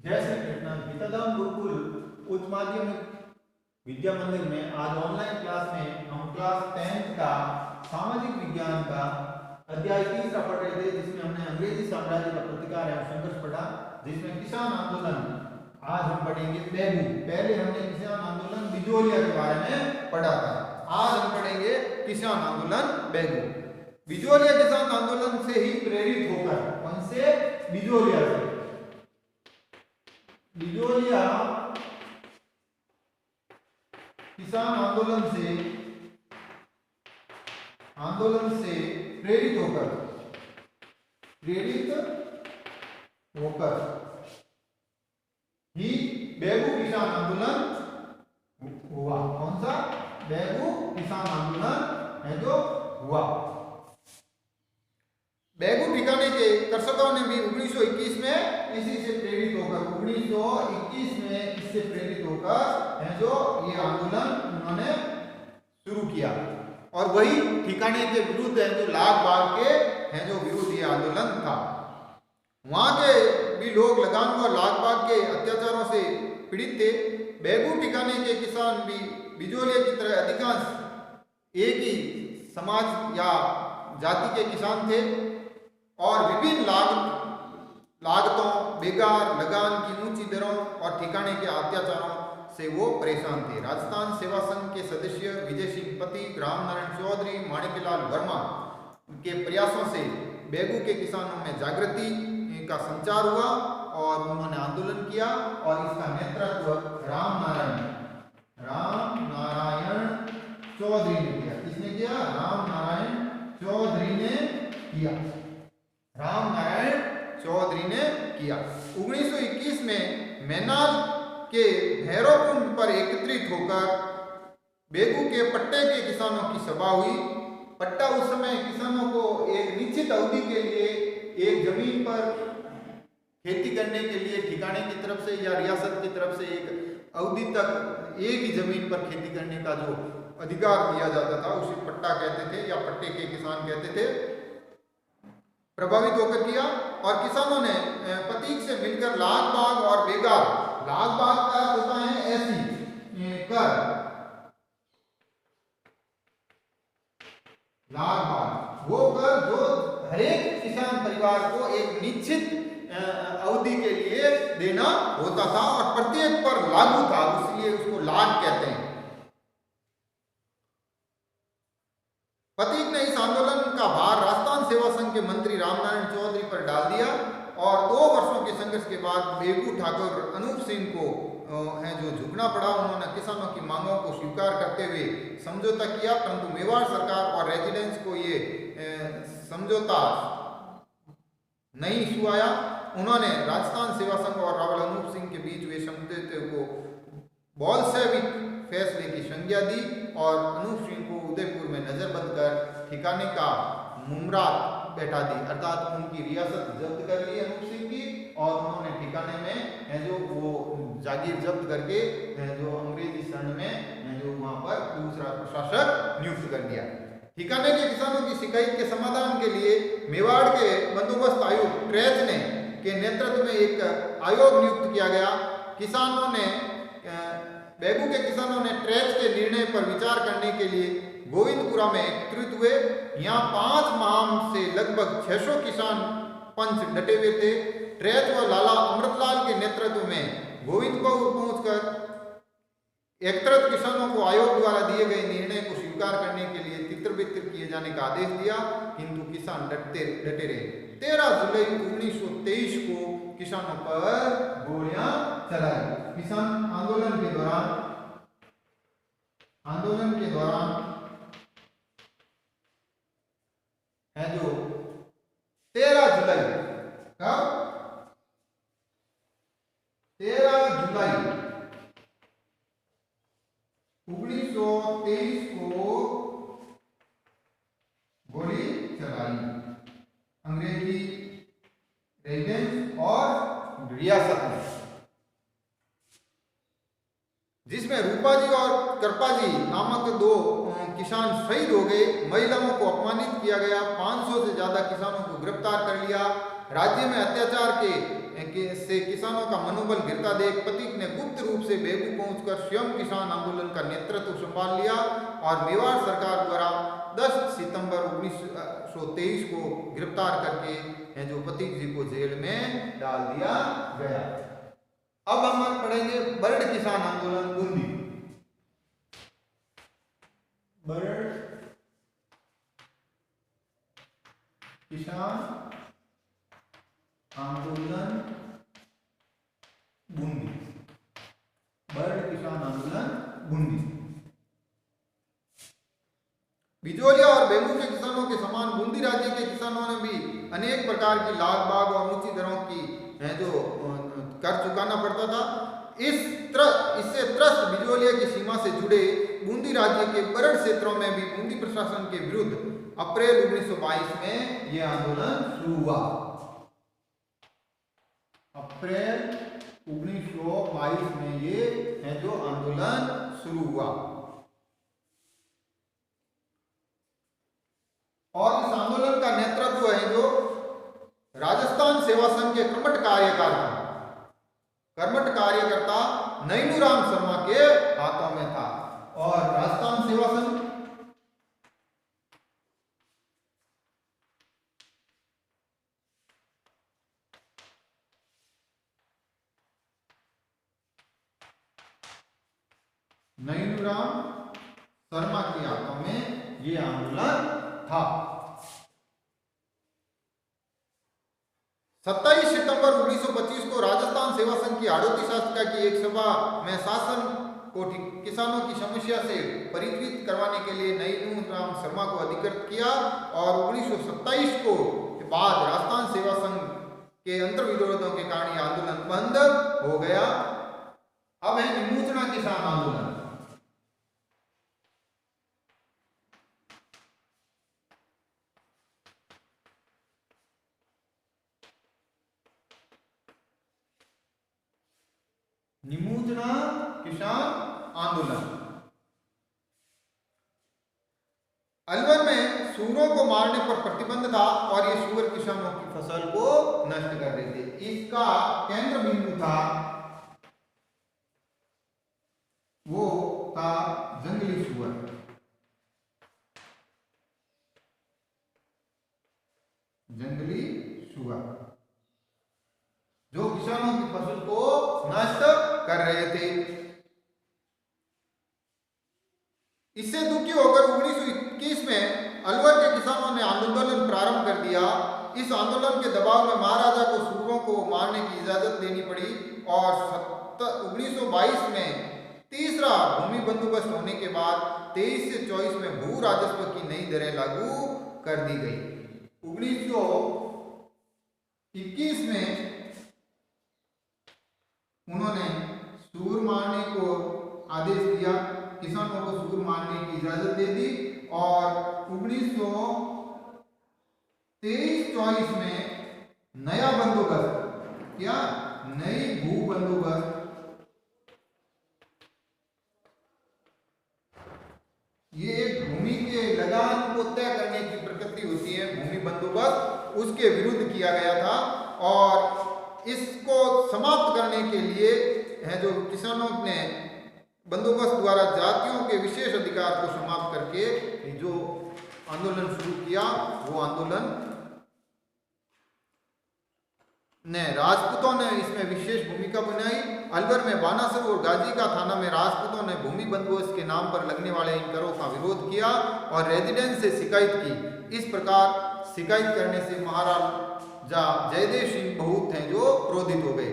जय श्री कृष्ण। गीताधाम गुरुकुल उच्च माध्यमिक विद्या मंदिर में आज ऑनलाइन क्लास में हम क्लास 10th का सामाजिक विज्ञान का अध्याय 3 पढ़ रहे थे, जिसमें हमने अंग्रेजी साम्राज्य का प्रतिकार एवं संघर्ष पढ़ा, जिसमें किसान आंदोलन। आज हम पढ़ेंगे बेगू। पहले हमने किसान आंदोलन बिजोलिया के बारे में पढ़ा था। आज हम पढ़ेंगे किसान आंदोलन बेगू। बिजोलिया किसान आंदोलन से ही प्रेरित होकर, कौन से? बिजोलिया से। बिजोलिया किसान आंदोलन से प्रेरित होकर ही बेगू किसान आंदोलन हुआ। कौन सा? बेगू किसान आंदोलन है जो हुआ। बेगू ठिकाने के कृषकों ने भी 1921 में इसी से प्रेरित होकर 1921 में इससे प्रेरित होकर है जो ये आंदोलन उन्होंने शुरू किया, और वही ठिकाने के विरुद्ध है जो लाग बाग के है जो विरुद्ध ये आंदोलन था। वहां के भी लोग लगातार लाग बाग के अत्याचारों से पीड़ित थे। बेगू ठिकाने के किसान भी बिजोलिया की तरह अधिकांश एक ही समाज या जाति के किसान थे और विभिन्न लागतों, बेगार, लगान की ऊंची दरों और ठिकाने के अत्याचारों से वो परेशान थे। राजस्थान सेवा संघ के सदस्य विजय सिंह पति, रामनारायण चौधरी, माणिकलाल वर्मा के प्रयासों से बेगू के किसानों में जागृति का संचार हुआ और उन्होंने आंदोलन किया, और इसका नेतृत्व रामनारायण चौधरी ने किया। किसने किया? रामनारायण चौधरी ने किया। रामनारायण चौधरी ने किया। 1921 में मैनाल के भैरवकुंड पर एकत्रित होकर बेगू के पट्टे के किसानों की सभा हुई। पट्टा उस समय किसानों को एक निश्चित अवधि के लिए एक जमीन पर खेती करने के लिए ठिकाने की तरफ से या रियासत की तरफ से एक अवधि तक एक ही जमीन पर खेती करने का जो अधिकार दिया जाता था उसे पट्टा कहते थे या पट्टे के किसान कहते थे। प्रभावित होकर किया, और किसानों ने प्रतीक से मिलकर लाग बाग और बेगार, लाग बाग का होता है ऐसी कर, लाग बाग वो कर जो हरेक किसान परिवार को एक निश्चित अवधि के लिए देना होता था और प्रत्येक पर लागू था, इसलिए उसको लाग कहते हैं। प्रतीक ने इस आंदोलन का भार राजस्थान सेवा संघ के मंत्री रामनारायण चौधरी पर डाल दिया, और 2 वर्षों के संघर्ष के बाद बेगू ठाकुर अनूप सिंह को है जो झुकना पड़ा। उन्होंने किसानों की मांगों को स्वीकार करते हुए समझौता किया, परंतु मेवाड़ सरकार और रेजिडेंस को ये समझौता नहीं सुहाया। उन्होंने राजस्थान सेवा संघ और रावल अनूप सिंह के बीच हुए समझौते को बोल्शेविक फैसले की संज्ञा दी और अनूप सिंह को उदयपुर में नजरबंद कर ठिकाने का मुमरात बैठा दी, अर्थात उनकी रियासत जब्त कर ली अनूप सिंह की, और उन्होंने ठिकाने में है जो वो जागीर जब्त करके जो अंग्रेजी शरण में है जो वहां पर दूसरा प्रशासक नियुक्त कर दिया। ठिकाने के किसानों की शिकायत के समाधान के लिए मेवाड़ के बंदोबस्त आयुक्त ट्रेच ने के नेतृत्व में एक आयोग नियुक्त किया गया। किसानों ने बेगू के किसानों ने ट्रेच के निर्णय पर विचार करने के लिए गोविंदपुरा में एकत्रित हुए। यहाँ 5 माह से लगभग 600 किसान पंच डटे हुए थे। ट्रेच व लाला अमृतलाल के नेतृत्व में गोविंदपुर पहुंचकर एकत्रित किसानों को आयोग द्वारा दिए गए निर्णय को स्वीकार करने के लिए तितर-बितर किए जाने का आदेश दिया, किंतु किसान डटे रहे। 13 जुलाई 1923 को किसानों पर गोलियां चलाई। किसान आंदोलन के दौरान है जो 13 जुलाई कब? 13 जुलाई 1923 को गोली चलाई अंग्रेजी रेजिडेंस और रियासत में, जिसमें रूपाजी और कृपाजी नामक 2 किसान शहीद हो गए। महिलाओं को अपमानित किया गया। 500 से ज्यादा किसानों को गिरफ्तार कर लिया। राज्य में अत्याचार से किसानों का मनोबल गिरता देख प्रतीक ने गुप्त रूप से बेगू पहुंचकर स्वयं किसान आंदोलन का नेतृत्व संभाल लिया और मेवाड़ सरकार द्वारा 10 सितंबर 1923 को गिरफ्तार करके जो प्रतीक जी को जेल में डाल दिया गया। अब हम पढ़ेंगे बर्ड किसान आंदोलन बूंदी। बर्ड किसान आंदोलन बूंदी। बर्ड किसान आंदोलन बूंदी। बिजोलिया और बेगू के किसानों के समान बूंदी राज्य के किसानों ने भी अनेक प्रकार की लाग बाग और ऊंची दरों की जो कर चुकाना पड़ता था। इससे त्रस्त बिजोलिया की सीमा से जुड़े बूंदी राज्य के बरड़ क्षेत्रों में भी बूंदी प्रशासन के विरुद्ध अप्रैल 1922 में यह आंदोलन शुरू हुआ। अप्रैल 1922 में ये जो आंदोलन शुरू हुआ और इस आंदोलन का नेतृत्व है जो राजस्थान सेवा संघ के कर्मठ कार्यकर्ता नैनूराम शर्मा के हाथों में था। और राजस्थान सेवा संघ नैनूराम शर्मा के हाथों में ये आंदोलन था। 27 सितंबर 1925 को राजस्थान सेवा संघ की हाड़ौती शास्त्रिका की एक सभा में शासन को किसानों की समस्या से परिचित करवाने के लिए नैनूराम शर्मा को अधिकृत किया और 1927 को बाद राजस्थान सेवा संघ के अंतर्विरोधों के कारण यह आंदोलन बंद हो गया। अब है निमूचना किसान आंदोलन। निमूचना किसान आंदोलन अलवर में सूअरों को मारने पर प्रतिबंध था और ये सूअर किसानों की फसल को नष्ट कर रहे थे। इसका केंद्र बिंदु था वो था जंगली सूअर। जंगली सूअर जो किसानों की फसल को नष्ट कर रहे थे। इससे दुखी होकर 1921 में अलवर के किसानों ने आंदोलन प्रारंभ कर दिया। इस आंदोलन के दबाव में महाराजा को सूअरों को मारने की इजाजत देनी पड़ी और 1922 में तीसरा भूमि बंदोबस्त होने के बाद 23 से 24 में भू राजस्व की नई दरें लागू कर दी गई। 1921 में उन्होंने सूअर मारने को आदेश दिया, किसानों को सूअर मारने की इजाजत दे दी और 1923-24 में नया बंदोबस्त क्या नई भू बंदोबस्त ये एक भूमि के लगान को तय करने की प्रकृति होती है, भूमि बंदोबस्त उसके विरुद्ध किया गया था। और इसको समाप्त करने के लिए है जो किसानों ने बंदोबस्त द्वारा जातियों के विशेष अधिकार को समाप्त करके जो आंदोलन शुरू किया वो आंदोलन ने राजपूतों ने इसमें विशेष भूमिका बनाई। अलवर में बानासुर और गाजी का थाना में राजपूतों ने भूमि बंदोबस्त के नाम पर लगने वाले इन करों का विरोध किया और रेजिडेंस से शिकायत की। इस प्रकार शिकायत करने से महाराजा जयदेव सिंह बहुत हैं जो क्रोधित हो गए।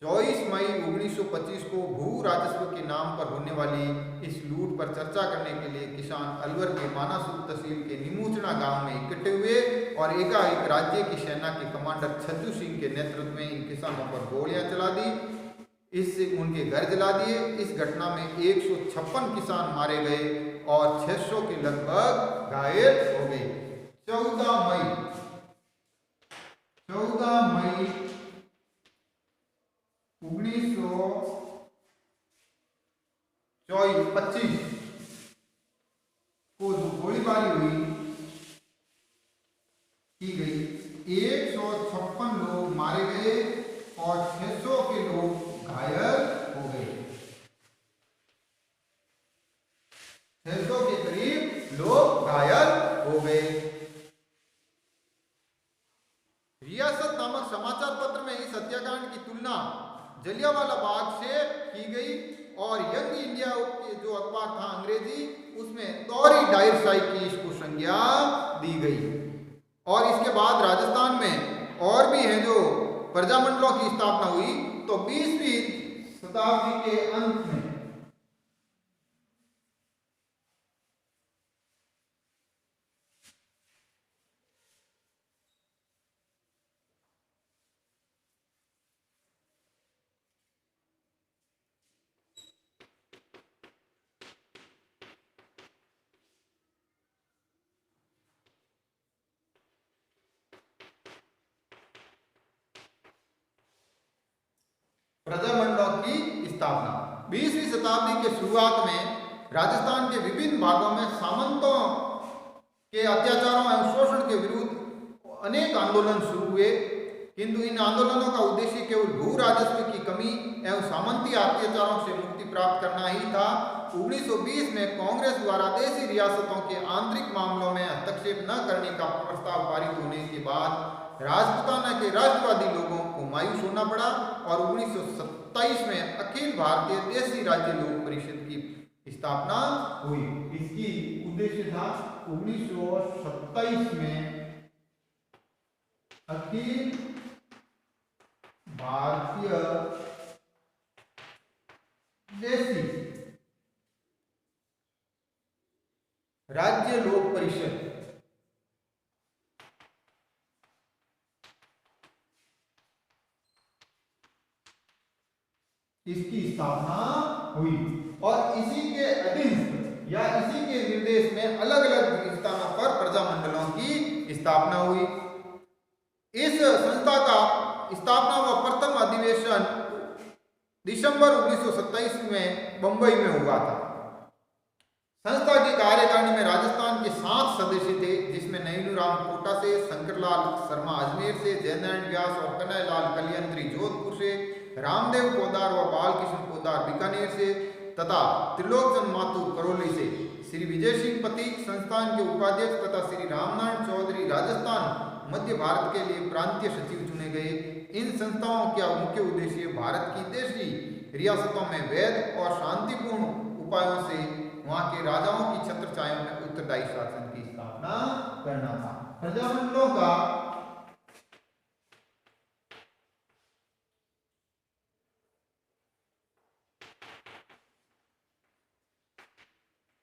24 मई 1925 को भू राजस्व के नाम पर होने वाली इस लूट पर चर्चा करने के लिए किसान अलवर के बानासुर तहसील के निमूचना गांव में इकट्ठे हुए और एकाएक राज्य की सेना के कमांडर छज्जू सिंह के नेतृत्व में इन किसानों पर गोलियां चला दी, इससे उनके घर जला दिए। इस घटना में 156 किसान मारे गए और 600 के लगभग घायल हो गए। 14 मई 1925 को जो गोलीबारी हुई की गई 156 लोग मारे गए और 600 के लोग घायल हो गए। 600 के करीब लोग घायल हो गए। रियासत नामक समाचार पत्र में इस हत्याकांड की तुलना जलियांवाला बाग से की गई और यंग इंडिया के जो अखबार था अंग्रेजी, उसमें तौरी डायर शाही की इसको संज्ञा दी गई। और इसके बाद राजस्थान में और भी हैं जो प्रजामंडलों की स्थापना हुई। तो 20वीं शताब्दी के अंत में प्रजामंडलों की स्थापना 20वीं शताब्दी के शुरुआत में राजस्थान के विभिन्न भागों में सामंतों के अत्याचारों एवं शोषण के विरुद्ध अनेक आंदोलन शुरू हुए, किंतु इन आंदोलनों का उद्देश्य केवल भू राजस्व की कमी एवं सामंती अत्याचारों से मुक्ति प्राप्त करना ही था। 1920 में कांग्रेस द्वारा देशी रियासतों के आंतरिक मामलों में हस्तक्षेप न करने का प्रस्ताव पारित होने के बाद राजपूताना के राष्ट्रवादी लोगों को मायूस होना पड़ा और 1927 में अखिल भारतीय देशी राज्य लोक परिषद की स्थापना हुई। इसकी उद्देश्य था 1927 में अखिल भारतीय देशी राज्य लोक परिषद इसकी स्थापना हुई और इसी के अधीन या इसी के निर्देश में अलग अलग स्थानों पर प्रजामंडलों की स्थापना हुई। इस संस्था का स्थापना व प्रथम अधिवेशन दिसंबर 1927 में बंबई में हुआ था। संस्था की कार्यकारिणी में राजस्थान के 7 सदस्य थे, जिसमें नैनूराम कोटा से, शंकरलाल शर्मा अजमेर से, जयनारायण व्यास और कन्हैयालाल कलियंत्री जोधपुर से, रामदेव पोदार व बालकृष्ण पोदार बीकानेर से तथा त्रिलोकचंद माथुर करौली से। श्री विजय सिंह पथिक संस्थान के उपाध्यक्ष तथा श्री रामनारायण चौधरी राजस्थान मध्य भारत के लिए प्रांतीय सचिव चुने गए। इन संस्थाओं का मुख्य उद्देश्य भारत की देशी रियासतों में वैध और शांतिपूर्ण उपायों से वहां के राजाओं की छत्रछाया में उत्तरदायी शासन की स्थापना करना था। प्रजामंडलों का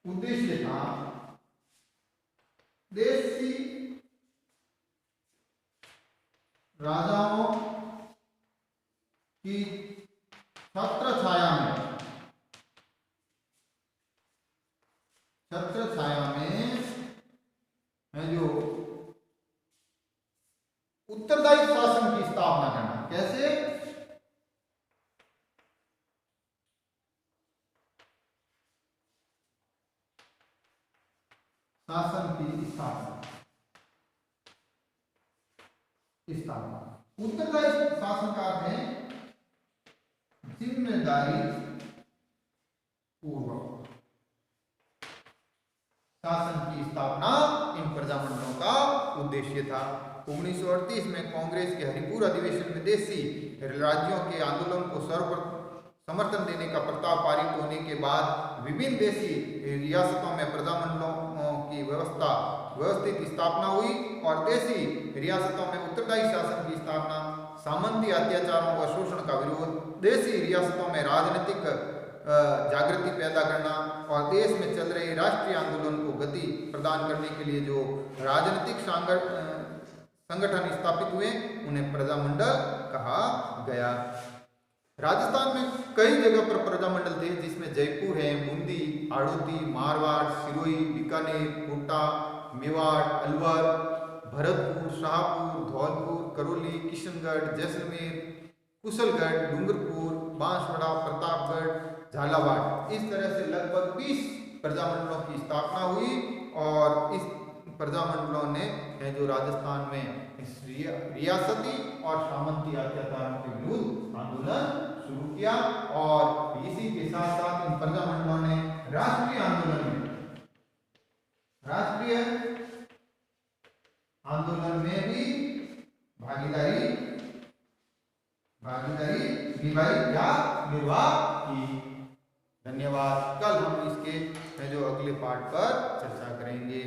उद्देश्य था देशी राजाओं की छत्रछाया में है जो उत्तरदायी शासन की स्थापना करना। कैसे? शासन की स्थापना। उत्तरदायी शासन का अर्थ है जिम्मेदारी पूर्वक शासन की स्थापना इन प्रजामंडलों का उद्देश्य था। 1938 में कांग्रेस के हरिपुर अधिवेशन में देशी राज्यों के आंदोलन को समर्थन देने का प्रस्ताव पारित होने के बाद विभिन्न देशी रियासतों में प्रजामंडलों की व्यवस्थित स्थापना हुई और देशी रियासतों में उत्तरदायी शासन की स्थापना, सामंती अत्याचारों व शोषण का विरोध, देशी रियासतों में राजनीतिक जागृति पैदा करना और देश में चल रहे राष्ट्रीय आंदोलन को गति प्रदान करने के लिए जो राजनीतिक संगठन स्थापित हुए उन्हें प्रजामंडल कहा गया। राजस्थान में कई जगह पर प्रजामंडल थे, जिसमें जयपुर है, बूंदी, हाड़ौती, मारवाड़, सिरोही, बीकानेर, कोटा, मेवाड़, अलवर, भरतपुर, शाहपुर, धौलपुर, करौली, किशनगढ़, जैसलमेर, कुशलगढ़, डूंगरपुर, बांसवाड़ा, प्रतापगढ़, झालावाड़। इस तरह से लगभग 20 प्रजामंडलों की स्थापना हुई और इस प्रजामंडलों ने है जो राजस्थान में इस रियासती और सामंती अत्याचारों के विरुद्ध आंदोलन शुरू किया और इसी के साथ साथ इन प्रजामंडलों ने राष्ट्रीय आंदोलन में भी भागीदारी निभाई या निर्वाह की। धन्यवाद। कल हम इसके जो अगले पार्ट पर चर्चा करेंगे।